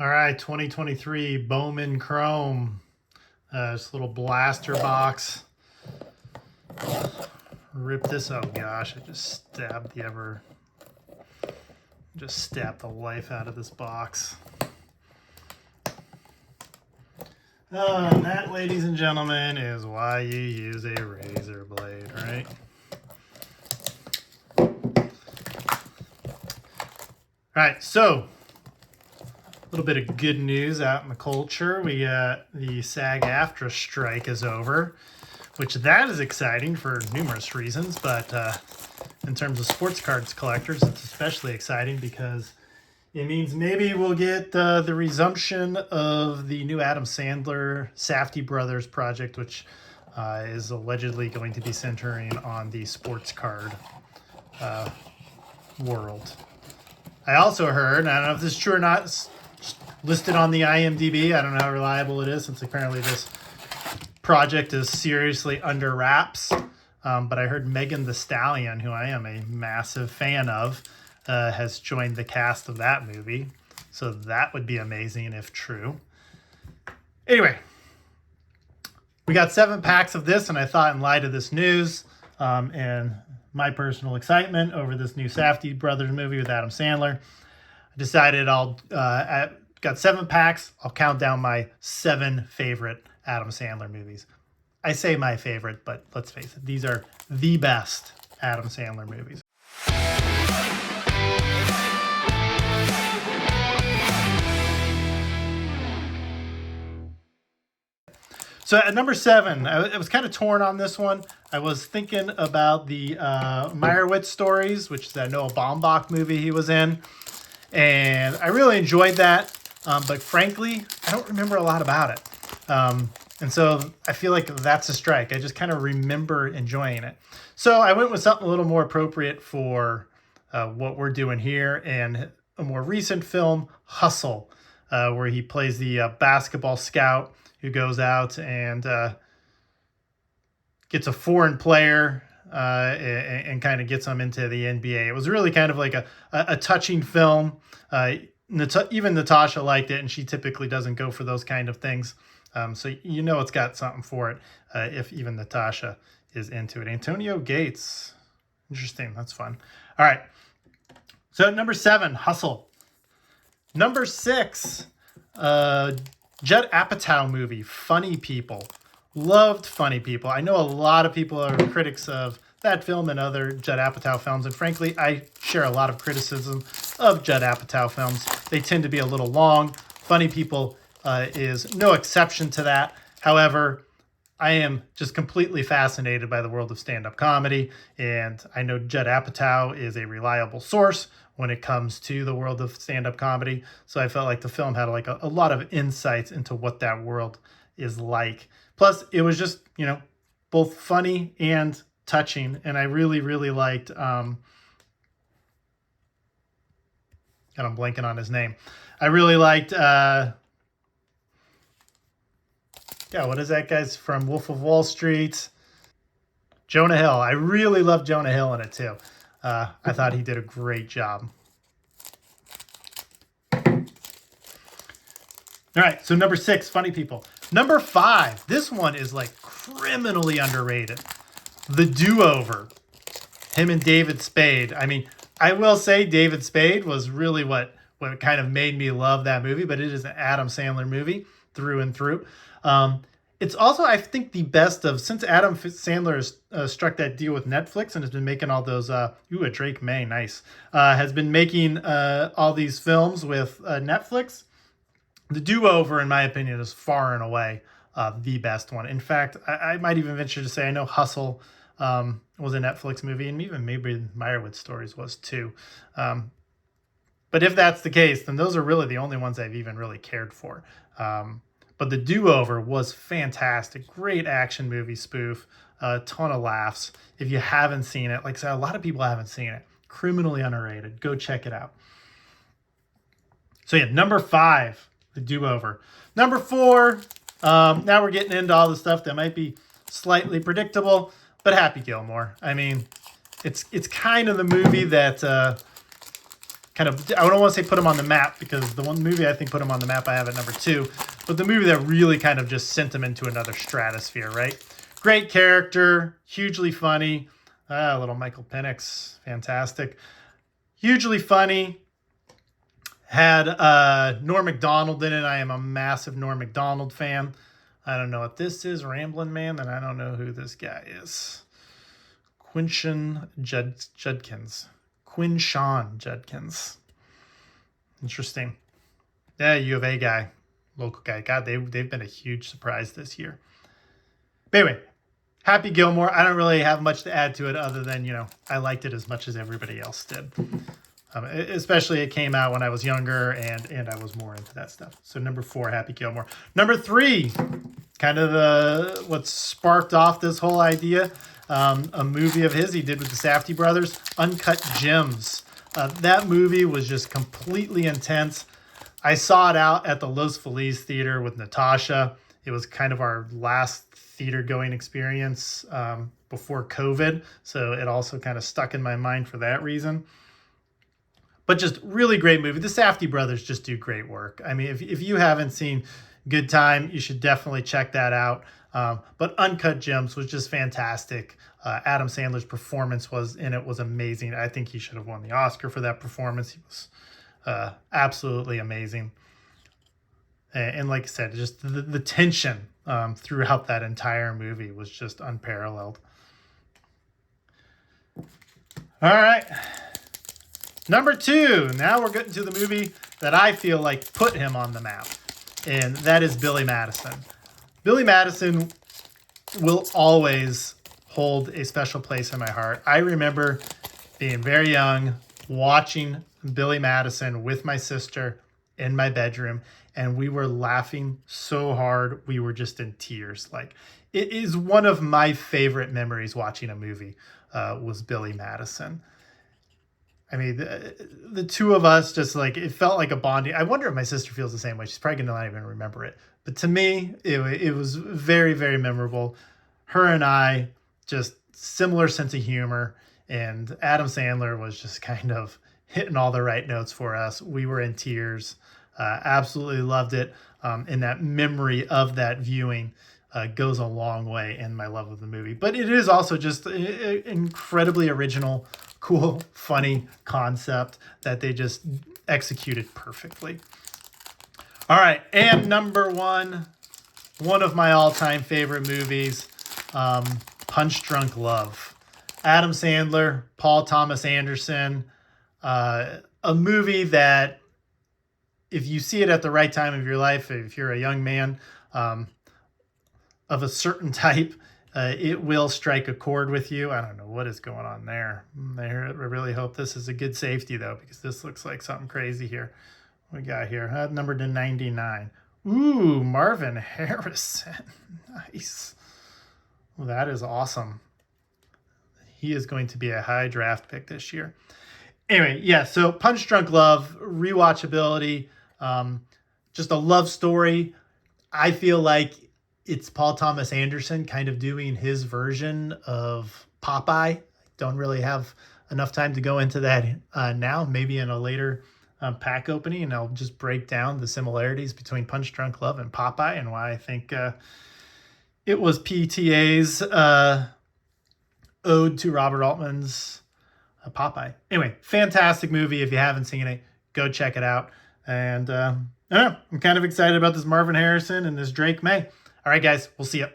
All right, 2023 Bowman Chrome. This little blaster box. Rip this. Oh gosh, I just stabbed the life out of this box. And that, ladies and gentlemen, is why you use a razor blade, right? All right, so a little bit of good news out in the culture. We got the SAG-AFTRA strike is over, which that is exciting for numerous reasons. But in terms of sports cards collectors, it's especially exciting because it means maybe we'll get the resumption of the new Adam Sandler Safdie Brothers project, which is allegedly going to be centering on the sports card world. I also heard, I don't know if this is true or not, it's listed on the IMDb. I don't know how reliable it is since apparently this project is seriously under wraps. But I heard Megan the Stallion, who I am a massive fan of, has joined the cast of that movie. So that would be amazing if true. Anyway, we got 7 packs of this, and I thought in light of this news and my personal excitement over this new Safdie Brothers movie with Adam Sandler, I decided got 7 packs. I'll count down my 7 favorite Adam Sandler movies. I say my favorite, but let's face it, these are the best Adam Sandler movies. So at number 7, I was kind of torn on this one. I was thinking about the Meyerowitz stories, which is that Noah Baumbach movie he was in. And I really enjoyed that. But frankly, I don't remember a lot about it. And so I feel like that's a strike. I just kind of remember enjoying it. So I went with something a little more appropriate for what we're doing here, and a more recent film, Hustle, where he plays the basketball scout who goes out and gets a foreign player and kind of gets him into the NBA. It was really kind of like a touching film. Even Natasha liked it, and she typically doesn't go for those kind of things. So you know it's got something for it if even Natasha is into it. Antonio Gates. Interesting. That's fun. All right. So number 7, Hustle. Number 6, Judd Apatow movie, Funny People. Loved Funny People. I know a lot of people are critics of that film and other Judd Apatow films, and frankly, I share a lot of criticism of Judd Apatow films. They tend to be a little long. Funny People is no exception to that. However, I am just completely fascinated by the world of stand-up comedy, and I know Judd Apatow is a reliable source when it comes to the world of stand-up comedy. So I felt like the film had like a lot of insights into what that world is like. Plus, it was just, both funny and touching, and I really, really liked, God, I'm blanking on his name. I really liked, what is that guy's from Wolf of Wall Street? Jonah Hill. I really love Jonah Hill in it too. I thought he did a great job. All right, so number 6, Funny People. Number 5, this one is like criminally underrated. The Do-Over. Him and David Spade. I mean, I will say David Spade was really what kind of made me love that movie, but it is an Adam Sandler movie through and through. It's also, I think, the best of, since Adam Sandler has struck that deal with Netflix and has been making all those, a Drake May, nice, has been making all these films with Netflix. The Do-Over, in my opinion, is far and away the best one. In fact, I might even venture to say, I know Hustle was a Netflix movie, and even maybe Meyerowitz Stories was too. But if that's the case, then those are really the only ones I've even really cared for. But The Do-Over was fantastic. Great action movie spoof. A ton of laughs. If you haven't seen it, like I said, a lot of people haven't seen it. Criminally underrated. Go check it out. So yeah, number 5, The Do-Over. Number 4, now we're getting into all the stuff that might be slightly predictable, but Happy Gilmore. I mean, it's kind of the movie that kind of, I don't want to say put him on the map, because the one movie I think put him on the map I have at number 2, but the movie that really kind of just sent him into another stratosphere, right? Great character, hugely funny. Little Michael Penix, fantastic. Hugely funny. Had Norm Macdonald in it. I am a massive Norm Macdonald fan. I don't know what this is, Ramblin' Man, and I don't know who this guy is. Quinshon Judkins. Interesting. Yeah, U of A guy, local guy. God, they've been a huge surprise this year. But anyway, Happy Gilmore. I don't really have much to add to it other than, I liked it as much as everybody else did. Especially it came out when I was younger and I was more into that stuff. So number 4, Happy Gilmore. Number 3, kind of what sparked off this whole idea. A movie of his he did with the Safdie brothers, Uncut Gems. That movie was just completely intense. I saw it out at the Los Feliz Theater with Natasha. It was kind of our last theater going experience before COVID. So it also kind of stuck in my mind for that reason. But just really great movie. The Safdie brothers just do great work. I mean, if you haven't seen Good Time, you should definitely check that out. But Uncut Gems was just fantastic. Adam Sandler's performance was amazing. I think he should have won the Oscar for that performance. He was absolutely amazing. And like I said, just the tension throughout that entire movie was just unparalleled. All right. Number 2, now we're getting to the movie that I feel like put him on the map, and that is Billy Madison. Billy Madison will always hold a special place in my heart. I remember being very young, watching Billy Madison with my sister in my bedroom, and we were laughing so hard, we were just in tears. Like, it is one of my favorite memories watching a movie was Billy Madison. I mean, the two of us just it felt like a bonding. I wonder if my sister feels the same way. She's probably going to not even remember it. But to me, it was very, very memorable. Her and I, just similar sense of humor. And Adam Sandler was just kind of hitting all the right notes for us. We were in tears. Absolutely loved it. And that memory of that viewing goes a long way in my love of the movie. But it is also just an incredibly original, cool, funny concept that they just executed perfectly. All right, and number 1, one of my all-time favorite movies, Punch Drunk Love. Adam Sandler, Paul Thomas Anderson, a movie that if you see it at the right time of your life, if you're a young man of a certain type, it will strike a chord with you. I don't know what is going on there. I really hope this is a good safety, though, because this looks like something crazy here. What we got here? Numbered to 99. Ooh, Marvin Harrison. Nice. Well, that is awesome. He is going to be a high draft pick this year. Anyway, yeah, so Punch Drunk Love, rewatchability, just a love story. I feel like it's Paul Thomas Anderson kind of doing his version of Popeye. Don't really have enough time to go into that now. Maybe in a later pack opening, and I'll just break down the similarities between Punch Drunk Love and Popeye and why I think it was PTA's ode to Robert Altman's Popeye. Anyway, fantastic movie. If you haven't seen it, go check it out. And I don't know, I'm kind of excited about this Marvin Harrison and this Drake May. All right, guys, we'll see you.